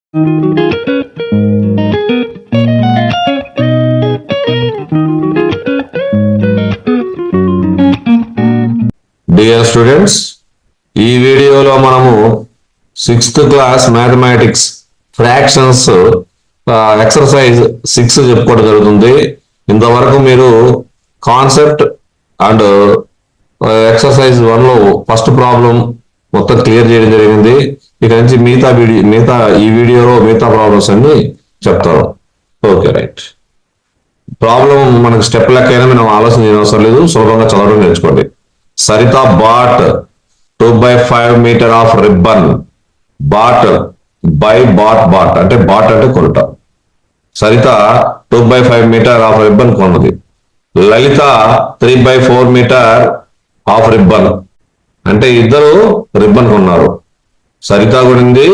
Dear students, ఈ వీడియోలో మనము 6th class mathematics fractions exercise 6 చెప్పుకోవడం జరుగుతుంది. ఇంతవరకు మీరు కాన్సెప్ట్ అండ్ ఎక్సర్సైజ్ 1లో ఫస్ట్ ప్రాబ్లం మొత్తం క్లియర్ చేయడం జరిగింది. ఇక నుంచి మిగతా ఈ వీడియోలో మిగతా ప్రాబ్లమ్స్ అన్ని చెప్తారు. Okay, right. ప్రాబ్లం మనకు స్టెప్ లెక్కైనా మనం ఆలోచన చేయనవసరం లేదు, సులభంగా చదవడం నేర్చుకోండి. Saritha bought 2/5 meter of ribbon. Bought అంటే బాట్ అంటే కొనుట. సరిత 2/5 మీటర్ ఆఫ్ రిబ్బన్ కొన్నది. లలిత 3/4 మీటర్ ఆఫ్ రిబ్బన్, అంటే ఇద్దరు రిబ్బన్ కొన్నారు. సరిత కొనింది,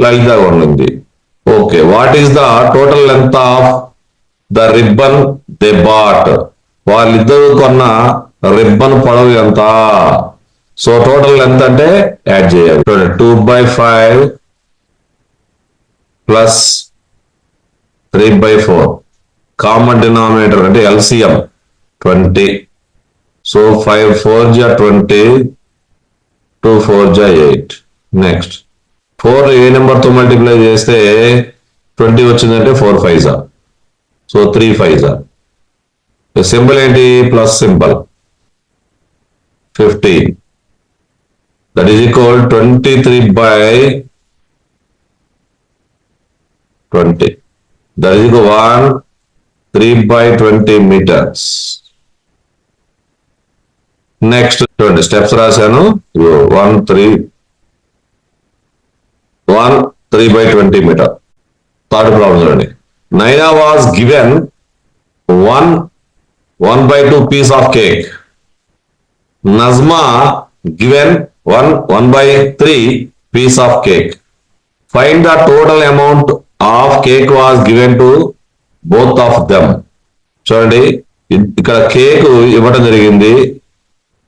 లలిత కొనింది. Okay, what is the total length of the ribbon they bought? వాళ్ళిద్దరు కొన్న రిబ్బన్ పొడవు ఎంత? సో టోటల్ ఎంత అంటే యాడ్ చేయాలి. 2/5 ప్లస్ 3/4 కామన్ డినామినేటర్ అంటే ఎల్సిఎం 20. సో 5 4 జా 20, 2 4 జా 8. నెక్స్ట్ 4 ఏ నెంబర్ తో మల్టిప్లై చేస్తే 20 వచ్చిందంటే 4 5 జా. సో 3 5 జా. సింబల్ ఏంటి? Plus symbol. 15. That is equal 23/20. That is equal 3/20 meters. Next 20 steps రాశాను. 3/20 meter. Third problem చూడండి. Naina was given 1/2 piece of cake. Nazma given 1/3 piece of cake. Find the total amount of cake was given to both of them. చూడండి, ఇక్కడ cake ఇవ్వడం జరిగింది.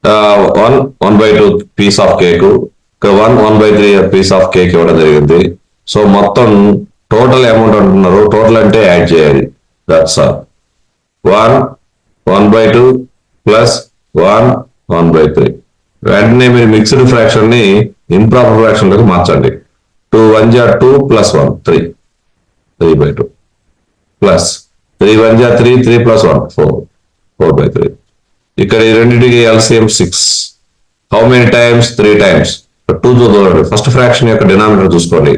1/2 piece of cake, ఇక్కడ 1/3 piece of cake ఇవ్వడం జరిగింది. So మొత్తం total amount అంటున్నారు. Total అంటే యాడ్ చేయాలి. That's all. 1/2 ప్లస్ 1/3. వెంటనే మీరు మిక్స్డ్ ఫ్రాక్షన్ ని ఇంప్రాపర్ ఫ్రాక్షన్ లోకి మార్చండి. 2 1 జా 2 ప్లస్ 1 3, 3/2 ప్లస్ 3 1 జా 3, 3 ప్లస్ 1 4, 4/3. ఇక్కడ ఈ రెండింటికి LCM 6. How many times? 3 times. 2 తో చూడండి. ఫస్ట్ ఫ్రాక్షన్ యొక్క డినామినేటర్ చూసుకోండి.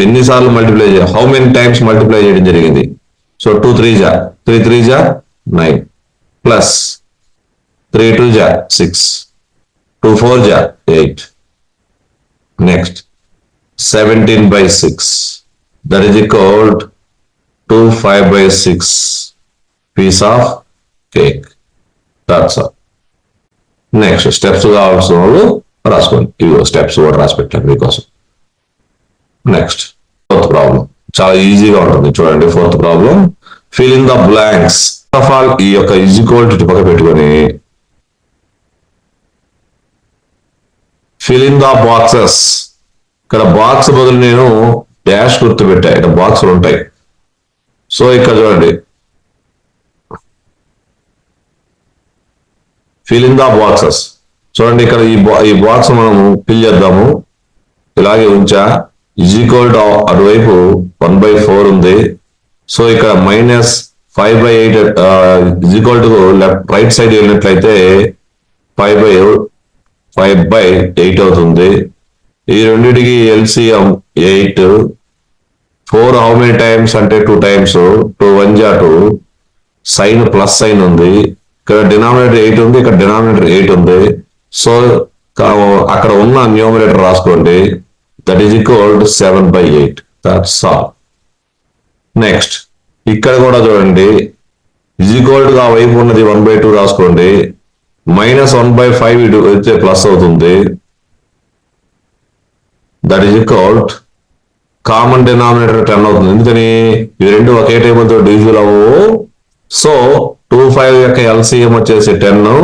ఎన్నిసార్లు మల్టిప్లై చేయాలి? హౌ మెనీ టైమ్స్ మల్టిప్లై చేయడం జరిగింది? సో 2 3 జా 3 3 జా 9 ప్లస్ 3 2 జా 6, 2 4 జా 8. Next 17/6. That is equal 2 5/6 piece of cake. That's all. Next steps కావాల్సిన వాళ్ళు రాసుకోండి. ఇవి స్టెప్స్ కూడా రాసి పెట్టాను మీకోసం. నెక్స్ట్ 4th ప్రాబ్లం చాలా ఈజీగా ఉంటుంది. చూడండి 4th problem. Fill in the blanks. First of all ఈ యొక్క ఈజ్ ఈక్వల్ టు పక్క పెట్టుకొని ఫిల్ ఇన్ ద బాక్సెస్. ఇక్కడ బాక్స్ బదులు నేను డాష్ గుర్తు పెట్టా. ఇక్కడ బాక్సులు ఉంటాయి. సో ఇక్కడ చూడండి, ఫిల్ ఇన్ ద బాక్సెస్. చూడండి, ఇక్కడ ఈ బాక్స్ మనము ఫిల్ చేద్దాము. ఇలాగే ఉంచా. ఈజ్ ఈక్వల్ టు అటువైపు 1/4 ఉంది. సో ఇక్కడ -5/8 is equal to right side వెళ్ళినట్లయితే 5/8 అవుతుంది. ఈ రెండింటికి ఎల్సిఎం 8. 4 హౌ మెనీ టైమ్స్ అంటే 2 టైమ్స్. 2 1 జా 2. సైన్ ప్లస్ సైన్ ఉంది. ఇక్కడ డినామినేటర్ 8 ఉంది, ఇక్కడ డినామినేటర్ 8 ఉంది. సో అక్కడ ఉన్న న్యూమరేటర్ రాసుకోండి. That is equal to 7/8. That's all. Next ఇక్కడ కూడా చూడండి, ఈజ్ ఈక్వల్ టు ఆ వైపు ఉన్నది 1/2 రాసుకోండి. -1/5 ఇటు అయితే ప్లస్ అవుతుంది. That is equal common denominator 10 అవుతుంది. ఎందుకని? ఇవి రెండు ఒకే టేబుల్ తో డివిజిబుల్ అవ్వవు. సో 2 5 యొక్క ఎల్సిఎం వచ్చేసి 10.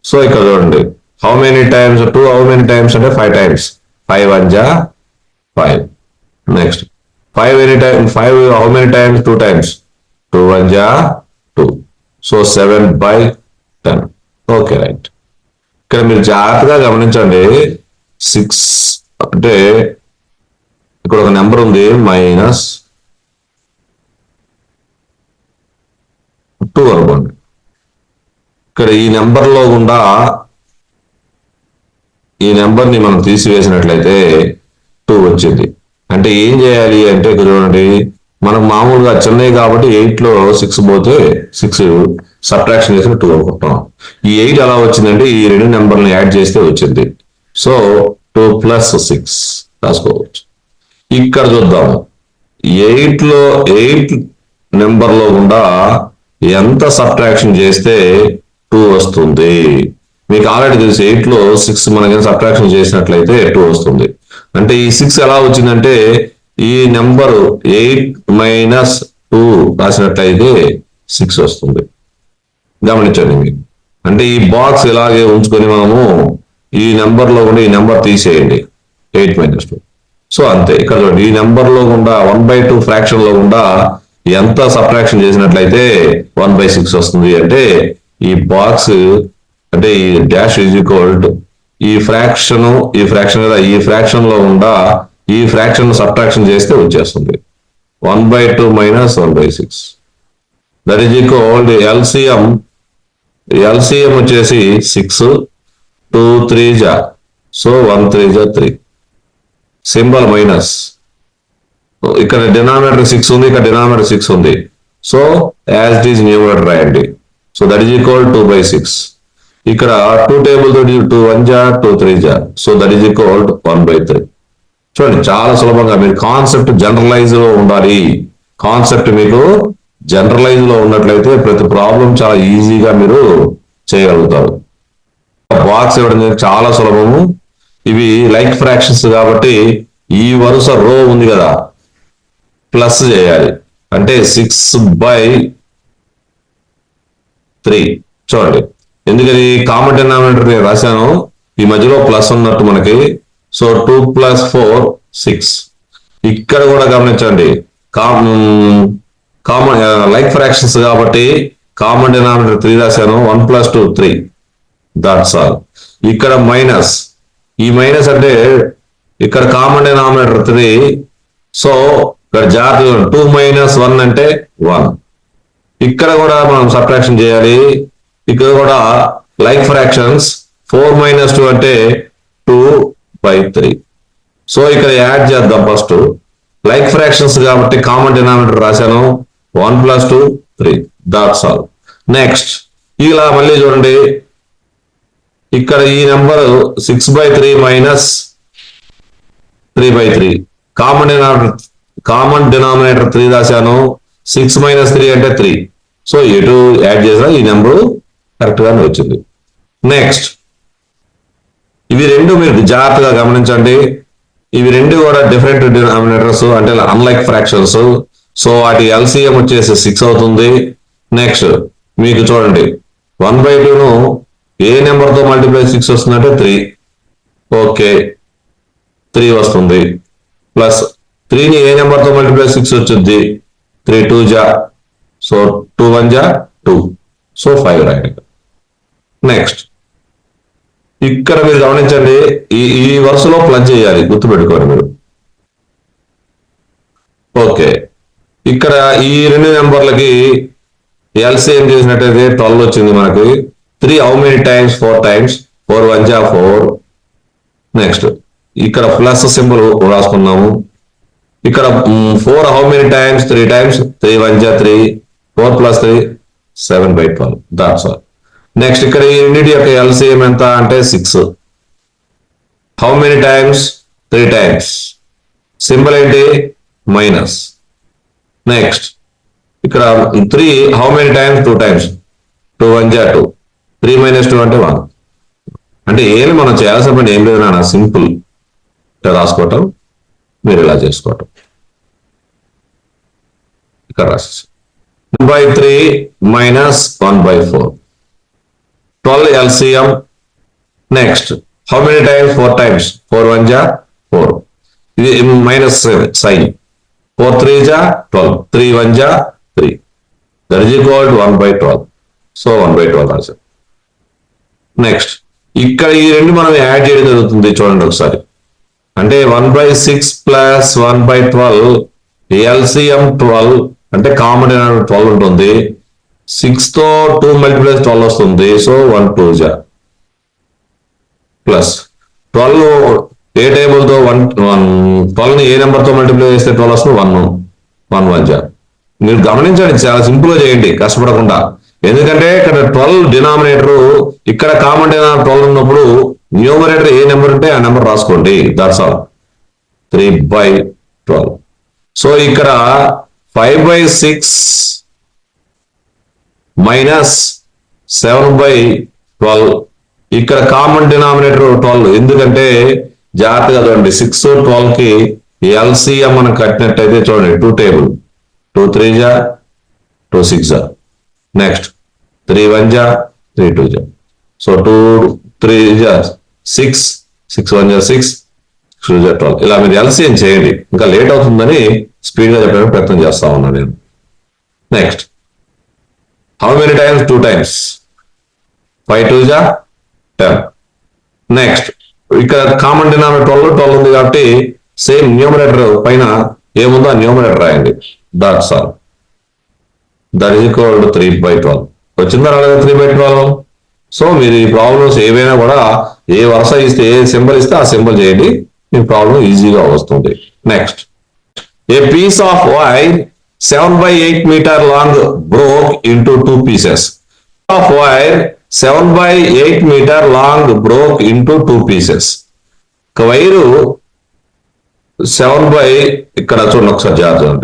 సో ఇక్కడ చూడండి, how many times 2 how many times అంటే 5 టైమ్స్. 5 1 జా 5. Next, 5 any time, 5 how many times? 2 times. 2 1 ja 2. So 7/10. Okay, right. ఇక్కడ మీరు జాగ్రత్తగా గమనించండి. 6 అంటే ఇక్కడ ఒక నెంబర్ ఉంది -2 అనుకోండి. ఇక్కడ ఈ నెంబర్లో గుండా ఈ నెంబర్ని మనం తీసివేసినట్లయితే 2 వచ్చింది. అంటే ఏం చేయాలి అంటే చూడండి, మనం మామూలుగా చిన్నవి కాబట్టి 8లో 6 పోతే 6 సబ్ట్రాక్షన్ చేసి 2 అనుకుంటాం. ఈ 8 ఎలా వచ్చిందంటే ఈ రెండు నెంబర్ని యాడ్ చేస్తే వచ్చింది. సో 2 + 6 రాసుకోవచ్చు. ఇక్కడ చూద్దాం, 8 నెంబర్లో గుండా ఎంత సబ్ట్రాక్షన్ చేస్తే 2 వస్తుంది. మీకు ఆల్రెడీ తెలుసు 8లో 6 మనకి సబ్ట్రాక్షన్ చేసినట్లయితే 2 వస్తుంది. అంటే ఈ 6 ఎలా వచ్చిందంటే ఈ నెంబరు 8 - 2 రాసినట్లయితే 6 వస్తుంది. గమనించండి మీకు. అంటే ఈ బాక్స్ ఇలాగే ఉంచుకొని మనము ఈ నెంబర్లో కూడా ఈ నెంబర్ తీసేయండి 8 - 2. సో అంతే. ఇక్కడ చూడండి, ఈ నెంబర్లో గుండా 1/2 ఫ్రాక్షన్ లో గుండా ఎంత సబ్ట్రాక్షన్ చేసినట్లయితే 1/6 వస్తుంది. అంటే ఈ బాక్స్ అంటే ఈ డాష్ ఈజ్ ఈక్వల్ టు ఈ ఫ్రాక్షన్ ఈ ఫ్రాక్షన్ లో ఉండా ఈ ఫ్రాక్షన్ సబ్ట్రాక్షన్ చేస్తే వచ్చేస్తుంది 1/2 - 1/6. దట్ ఈజ్ ఈక్వల్ ఎల్సిఎం వచ్చేసి 6 2 3 జా. సో 1 3 జా 3. Symbol minus. ఇక్కడ డినామినేటర్ 6 ఉంది, ఇక్కడ డినామినేటర్ 6 ఉంది. So as it is numerator రాయండి. So that is equal 2/6. ఇక్కడ 2 టేబుల్ తోటి 2 1 జా 2 3 జా. So that is equal 1/3. చూడండి, చాలా సులభంగా మీరు కాన్సెప్ట్ జనరలైజ్ లో ఉండాలి. కాన్సెప్ట్ మీకు జనరలైజ్ లో ఉన్నట్లయితే ప్రతి ప్రాబ్లం చాలా ఈజీగా మీరు చేయగలుగుతారు. బాక్స్ ఇవ్వడం చాలా సులభము. ఇవి లైక్ ఫ్రాక్షన్స్ కాబట్టి ఈ వరుస రో ఉంది కదా, ప్లస్ చేయాలి. అంటే 6/3. చూడండి, ఎందుకని కామన్ డినామినేటర్ నేను రాశాను, ఈ మధ్యలో ప్లస్ ఉన్నట్టు మనకి. సో 2 + 4 6. ఇక్కడ కూడా గమనించండి, కామన్ లైక్ ఫ్రాక్షన్స్ కాబట్టి కామన్ డినామినేటర్ 3 రాశాను. 1 + 2 3. That's all. ఇక్కడ మైనస్. ఈ మైనస్ అంటే ఇక్కడ కామన్ డినామినేటర్ 3. సో ఇక్కడ జాగ్రత్తగా 2 - 1 అంటే 1. ఇక్కడ కూడా మనం సబ్ట్రాక్షన్ చేయాలి. ఇక్కడ కూడా లైక్ ఫ్రాక్షన్స్ 4 - 2 అంటే 2/3. సో ఇక్కడ యాడ్ చేద్దాం. ఫస్ట్ లైక్ ఫ్రాక్షన్స్ కాబట్టి కామన్ డినామినేటర్ రాశాను. 1 + 2 3. That's all. నెక్స్ట్ ఇలా మళ్ళీ చూడండి, ఇక్కడ ఈ నెంబర్ 6/3 - 3/3. కామన్ డినామినేటర్ 3 రాశాను. 6 - 3 అంటే 3. సో ఎటు యాడ్ చేసినా ఈ నెంబరు కరెక్ట్ గానే వచ్చింది. నెక్స్ట్ ఇవి రెండు మీరు జాగ్రత్తగా గమనించండి. ఇవి రెండు కూడా డిఫరెంట్ డినామినేటర్స్, అంటే అన్లైక్ ఫ్రాక్షన్స్. సో వాటి ఎల్సిఎం వచ్చేసి 6 అవుతుంది. నెక్స్ట్ మీకు చూడండి, 1/2ను ఏ నెంబర్తో మల్టిప్లై 6 వస్తుందంటే 3. ఓకే, 3 వస్తుంది. ప్లస్ 3ని ఏ నెంబర్తో మల్టిప్లై 6 వచ్చింది? 3 2 జా. సో 2 1 జా 2. సో 5 రాయండి. నెక్స్ట్ ఇక్కడ మీరు గమనించండి, ఈ వరుసలో ప్లస్ చేయాలి, గుర్తుపెట్టుకోండి మీరు. ఓకే, ఇక్కడ ఈ రెండు నెంబర్లకి ఎల్సిఎం చేసినట్టయితే 12 వచ్చింది మనకి. 3 హౌ మెనీ టైమ్స్? 4 టైమ్స్. 4 1 జా 4. నెక్స్ట్ ఇక్కడ ప్లస్ సింబల్ రాసుకున్నాము. ఇక్కడ 4 హౌ మెనీ టైమ్స్? 3 టైమ్స్. 3 1 జా 3. 4 + 3 7/12. That's all. నెక్స్ట్ ఇక్కడ ఈ రెండింటి యొక్క ఎల్సిఎం ఎంత అంటే 6. How many times? 3 times. Symbol ఏంటి? మైనస్. నెక్స్ట్ ఇక్కడ 3 హౌ మెనీ టైమ్స్? 2 టైమ్స్. 2 1 జా 2. 3 - 2 అంటే 1. అంటే ఏమి మనం చేయాల్సిన పని ఏం లేదు నాన్న, సింపుల్ రాసుకోవటం, మీరు ఇలా చేసుకోవటం. ఇక్కడ రాసేసి 1/3 - 1/4. 12 LCM. Next, how many times? 4 times. 4 1 ja 4. ఇది మైనస్ సైన్ 4 3 జా 12 3 1 జా 3 that is equal to 1/12. So 1/12 answer. Next ఇక్కడ ఈ రెండు మనం యాడ్ చేయడం జరుగుతుంది చూడండి ఒకసారి. అంటే 1/6 ప్లస్ 1/12 ఎల్సిఎం 12 అంటే కామన్ 12 ఉంటుంది. 6 తో 2 మల్టిప్లై 12 వస్తుంది. సో 1 2 జా ప్లస్ 12 ఏ టేబుల్ తో 12 ని ఏ నెంబర్ తో మల్టిప్లై చేస్తే 12 వస్తుంది 1 1 జా. మీరు గమనించండి, చాలా సింపుల్ గా చేయండి కష్టపడకుండా. ఎందుకంటే ఇక్కడ 12 డినామినేటర్, ఇక్కడ కామన్ డినామినేటర్ 12 ఉన్నప్పుడు న్యూమరేటర్ ఏ నెంబర్ ఉంటే ఆ నెంబర్ రాసుకోండి. That's all. 3/12. సో ఇక్కడ 5/6 మైనస్ 7/12. ఇక్కడ కామన్ డినామినేటర్ 12. ఎందుకంటే జాగ్రత్తగా చూడండి, 6 12 కి ఎల్సిఎం మనం కట్టినట్టయితే చూడండి 2 టేబుల్ 2 3 జా 2 6 జా. నెక్స్ట్ 3 1 జా 3 2 జా. సో 2 3 జా 6 6 1 జా 6 2 జా 12. ఇలా మీరు ఎల్సిఎం చేయండి. ఇంకా లేట్ అవుతుందని స్పీడ్ గా చెప్పడానికి ప్రయత్నం చేస్తా ఉన్నాను నేను. Next how many times 2 times 5 2 జా 10. నెక్స్ట్ ఇక్కడ కామన్ డినామినేటర్ 12 ఉంది కాబట్టి సేమ్ న్యూమరేటర్ పైన ఏముందో ఆ న్యూమరేటర్ రాయండి. That's all. That is equal to 3/12. వచ్చిందా రాలేదా 3/12? సో మీరు ఈ ప్రాబ్లమ్స్ ఏవైనా కూడా ఏ వరుస ఇస్తే ఏ సింబల్ ఇస్తే ఆ సింబల్ చేయండి, మీ ప్రాబ్లం ఈజీగా వస్తుంది. Next a piece of wire 7/8 meter long broke into 2 pieces. Of wire 7/8 meter long broke into 2 pieces. ఒక వైరు 7 ఇక్కడ చూడండి ఒకసారి జాగ్రత్త.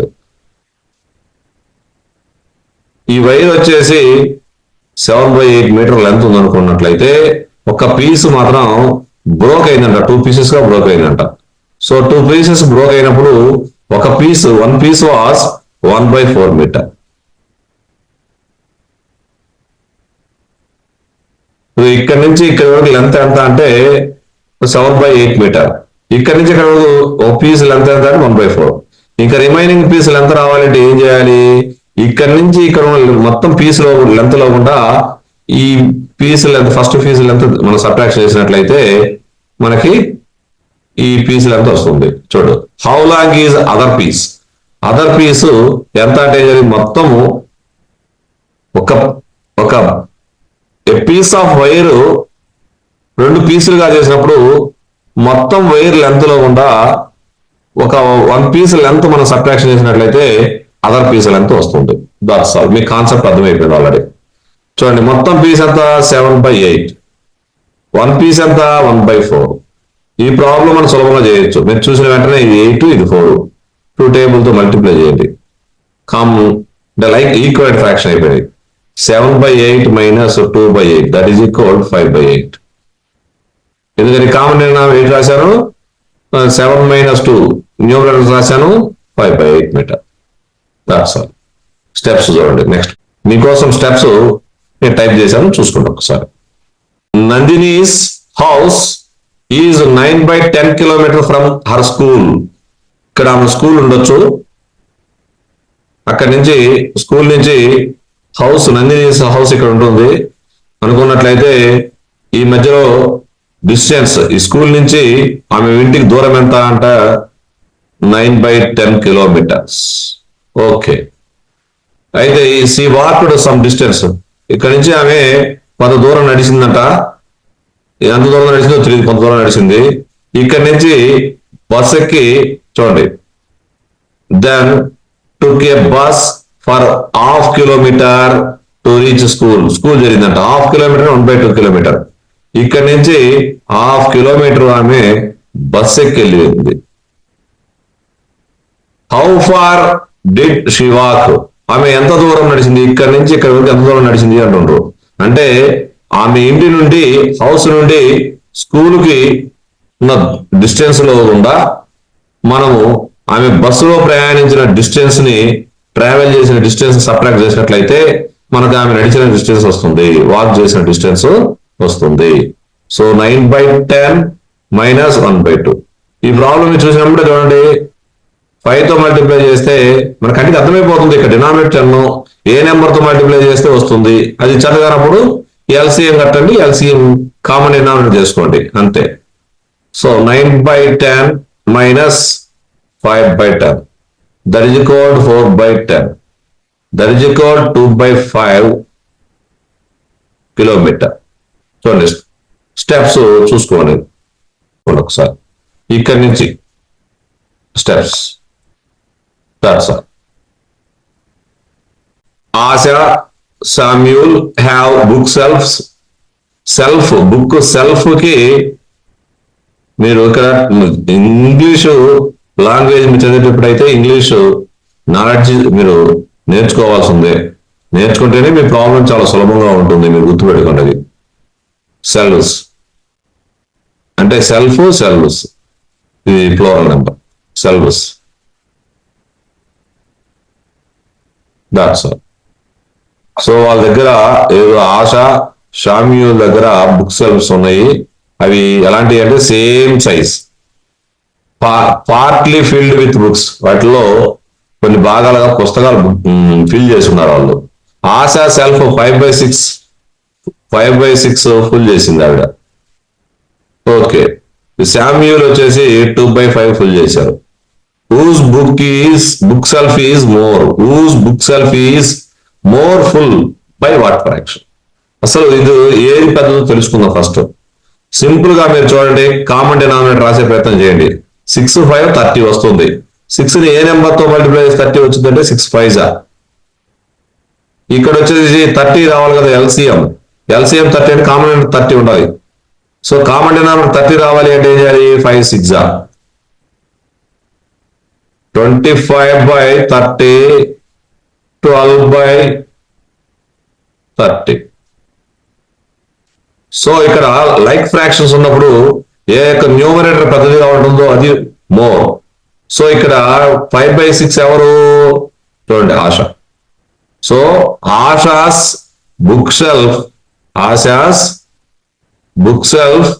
ఈ వైర్ వచ్చేసి 7/8 meter లెంత్ ఉందనుకున్నట్లయితే ఒక పీస్ మాత్రం బ్రోక్ అయిందంట, 2 pieces గా బ్రోక్ అయిందంట. సో 2 pieces బ్రోక్ అయినప్పుడు ఒక పీస్ 1 piece వాస్ 1/4 meter. ఇక్కడ నుంచి ఇక్కడ వరకు లెంత్ ఎంత అంటే 7/8 meter. ఇక్కడ నుంచి ఇక్కడ వరకు ఒక పీస్ లెంత్ ఎంత అంటే 1/4. ఇంకా రిమైనింగ్ పీస్ లెంత్ రావాలంటే ఏం చేయాలి? ఇక్కడ నుంచి ఇక్కడ మొత్తం పీస్ లో లెంత్ లో కూడా ఈ piece length, first piece length మనం సబ్ట్రాక్షన్ చేసినట్లయితే మనకి ఈ పీస్ లెంత్ వస్తుంది. చూడు, how long is other piece. Other piece ఎంత అంటే మొత్తము ఒక పీస్ ఆఫ్ వైర్ 2 పీసులుగా చేసినప్పుడు మొత్తం వైర్ లెంత్ లో కూడా ఒక 1 piece లెంత్ మనం సబ్ట్రాక్షన్ చేసినట్లయితే అదర్ పీస్ లెంత్ వస్తుంది. That's all. మీ కాన్సెప్ట్ అర్థమైపోయింది ఆల్రెడీ. చూడండి, మొత్తం పీస్ ఎంత 7/8, 1 piece ఎంత 1/4. ఈ ప్రాబ్లం మనం సులభంగా చేయొచ్చు. మీరు చూసిన వెంటనే ఇది 8 ఇది 4 2 టేబుల్ తో మల్టిప్లై చేయండి. లైక్ ఈక్వల్ ఫ్రాక్షన్ అయిపోయింది. 7/8 మైనస్ 2/8 దట్ ఈజ్ ఈక్వల్ 5/8. ఎందుకని కామన్ నేను 8 రాశాను, 7 - 2 న్యూమరేటర్ రాశాను, 5/8 మీటర్. That's all. స్టెప్స్ చూడండి. నెక్స్ట్ మీకోసం స్టెప్స్ నేను టైప్ చేశాను, చూసుకోండి ఒకసారి. Nandini's house is 9/10 kilometers from her school. ఇక్కడ ఆమె స్కూల్ ఉండొచ్చు. అక్కడి నుంచి స్కూల్ నుంచి హౌస్, నందినీస్ హౌస్ ఇక్కడ ఉంటుంది అనుకున్నట్లయితే ఈ మధ్యలో డిస్టెన్స్ ఈ స్కూల్ నుంచి ఆమె ఇంటికి దూరం ఎంత అంట 9/10 kilometers. ఓకే, అయితే ఈ సీ వాక్డ్ సమ్ డిస్టెన్స్. ఇక్కడ నుంచి ఆమె కొంత దూరం నడిచిందంట. ఎంత దూరం నడిచిందో తెలియదు, కొంత దూరం నడిచింది. ఇక్కడ నుంచి బస్ ఎక్కి చూడండి, then took a bus for 1/2 kilometer to reach school. School జరిగిందంట 1/2 kilometer 1/2 kilometer. ఇక్కడ నుంచి 1/2 kilometer ఆమె బస్ ఎక్కి వెళ్ళింది. How far did she walk. ఆమె ఎంత దూరం నడిచింది, ఇక్కడ నుంచి ఇక్కడ వరకు ఎంత దూరం నడిచింది అంటుండ్రు. అంటే ఆమె ఇంటి నుండి, హౌస్ నుండి స్కూల్ కి ఉన్న డిస్టెన్స్ లో గుండా మనము ఆమె బస్సులో ప్రయాణించిన డిస్టెన్స్ ని, ట్రావెల్ చేసిన డిస్టెన్స్ సబ్ట్రాక్ట్ చేసినట్లయితే మనకు ఆమె నడిచిన డిస్టెన్స్ వస్తుంది, వాక్ చేసిన డిస్టెన్స్ వస్తుంది. సో 9/10 - 1/2 ఈ ప్రాబ్లం చూసినప్పుడే చూడండి 5తో మల్టిప్లై చేస్తే మన కంటికి అర్థమైపోతుంది ఇక్కడ డినామినేటర్ 10 ఏ నెంబర్తో మల్టిప్లై చేస్తే వస్తుంది. అది చదవనప్పుడు ఎల్సిఎం కట్టండి, ఎల్సిఎం కామన్ డినామినేటర్ చేసుకోండి అంతే. So 9/10 minus 5/10 that is equal 4/10 that is equal 2/5 kilometer. చూడండి స్టెప్స్ చూసుకోండి ఒకసారి ఇక్కడి నుంచి steps. Asha, Samuel have book selves. Book shelf కి మీరు ఇక్కడ ఇంగ్లీషు లాంగ్వేజ్ మీరు చదివేటప్పుడైతే ఇంగ్లీషు నాలెడ్జ్ మీరు నేర్చుకోవాల్సిందే. నేర్చుకుంటేనే మీ ప్రాబ్లం చాలా సులభంగా ఉంటుంది. మీరు గుర్తుపెట్టుకోండి. సెల్వ్స్ అంటే సెల్వ్స్ ఇది plural number. Shelves. That's all. So వాళ్ళ దగ్గర ఏదో ఆశ షామ్యూల్ దగ్గర బుక్ సెల్ఫ్స్ ఉన్నాయి. అవి ఎలాంటివి అంటే same size, partly filled with books. వాటిలో కొన్ని భాగాలుగా పుస్తకాలు ఫిల్ చేస్తున్నారు వాళ్ళు. ఆశ సెల్ఫ్ 5/6 ఫుల్ చేసింది ఆవిడ. ఓకే. శామ్యూల్ వచ్చేసి 2/5 ఫుల్ చేశారు. Whose book shelf is more full by what fraction? అసలు ఇది ఏది పెద్దదో తెలుసుకుందాం ఫస్ట్. సింపుల్ గా మీరు చూడండి, కామన్ డినామినేటర్ రాసే ప్రయత్నం చేయండి. 6 5 30 వస్తుంది. 6ని ఏ నెంబర్ తో మల్టిప్లై చేసి 30 వచ్చిందంటే 6 5 ఇక్కడ వచ్చేసి 30 రావాలి కదా. ఎల్సిఎం 30 అంటే కామన్ 30 ఉండాలి. సో కామన్ డినామినేటర్ 30 రావాలి అంటే ఏం చేయాలి? 5 6 25/30 12/30. సో ఇక్కడ లైక్ ఫ్రాక్షన్స్ ఉన్నప్పుడు ఏ యొక్క న్యూమరేటర్ పెద్దదిగా ఉంటుందో అది మోర్. సో ఇక్కడ 5/6 ఎవరు చూడండి? Asha. So Asha's bookshelf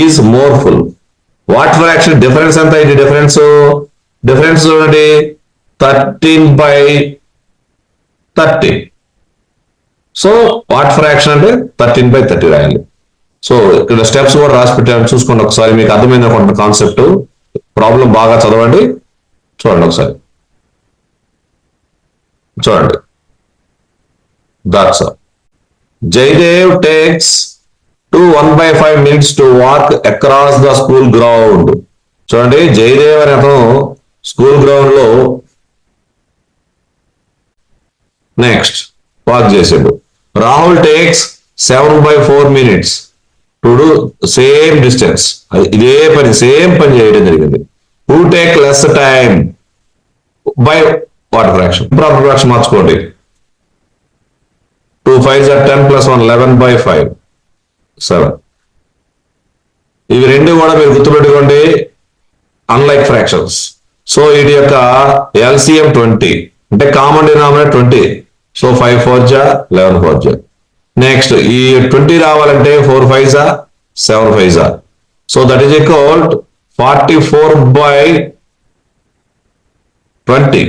is more full. What fraction difference ఎంత? ఇది డిఫరెన్స్ చూడండి 13/30. సో వాట్ ఫ్రాక్షన్ అంటే 13/30 రాయాలి. సో ఇక్కడ స్టెప్స్ కూడా రాసి పెట్టాను, చూసుకోండి ఒకసారి. మీకు అర్థమైంది అనుకుంటున్న కాన్సెప్ట్. ప్రాబ్లం బాగా చదవండి. చూడండి ఒకసారి. చూడండి. That's all. Jayadev takes 1/5 minutes to walk across the school ground. చూడండి, జయదేవ్ అనే అతను స్కూల్ గ్రౌండ్ లో నెక్స్ట్ వాక్ చేసాడు. Rahul takes 7/4 minutes to do same distance. ఇదే పని, సేమ్ పని చేయడం జరిగింది. Who take less time by what fraction? Proper fraction మార్చుకోండి. 2 5s are 10 + 1 11/5 7. ఇవి రెండు కూడా మీరు గుర్తుపెట్టుకోండి, అన్లైక్ ఫ్రాక్షన్స్. సో వీటి యొక్క ఎల్సిఎం 20 అంటే common denominator 20. So 5 4s 11 4s. Next ఈ 20 రావాలంటే 4 5s 7 5s. So that is equal 44/20.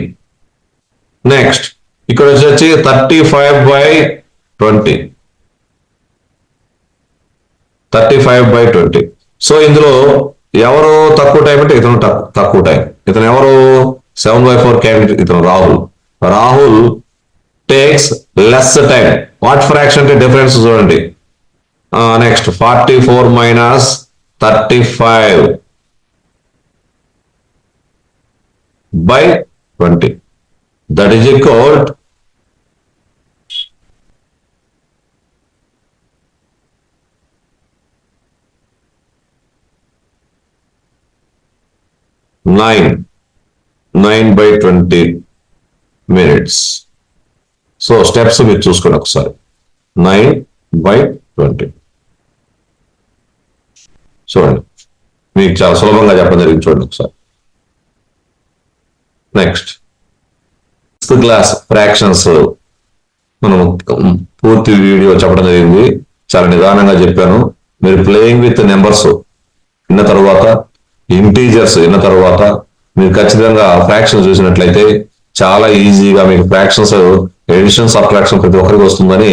Next ఇక్కడ వచ్చి 35/20. 35/20. సో ఇందులో ఎవరు తక్కువ టైం అంటే ఇతను తక్కువ టైం. ఇతను ఎవరు? 7/4 క్యాండిడేట్. ఇతను Rahul takes less time. What fraction అంటే డిఫరెన్స్ చూడండి. Next 44 - 35/20 that is equal 9/20 minutes. So steps మీరు చూసుకోండి ఒకసారి. 9/20 చూడండి, మీకు చాలా సులభంగా చెప్పడం జరిగింది. చూడండి ఒకసారి. నెక్స్ట్ 6th క్లాస్ ఫ్రాక్షన్స్ మనం పూర్తి వీడియో చెప్పడం జరిగింది. చాలా నిదానంగా చెప్పాను. మీరు ప్లేయింగ్ విత్ నెంబర్స్ విన్న తర్వాత ఇంటీజర్స్ విన్న తర్వాత మీరు ఖచ్చితంగా ఫ్రాక్షన్ చూసినట్లయితే చాలా ఈజీగా మీకు ఫ్రాక్షన్స్ ఎడిషన్ సబ్ట్రాక్షన్ ప్రతి ఒక్కరికి వస్తుందని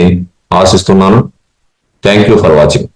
ఆశిస్తున్నాను. Thank you for watching.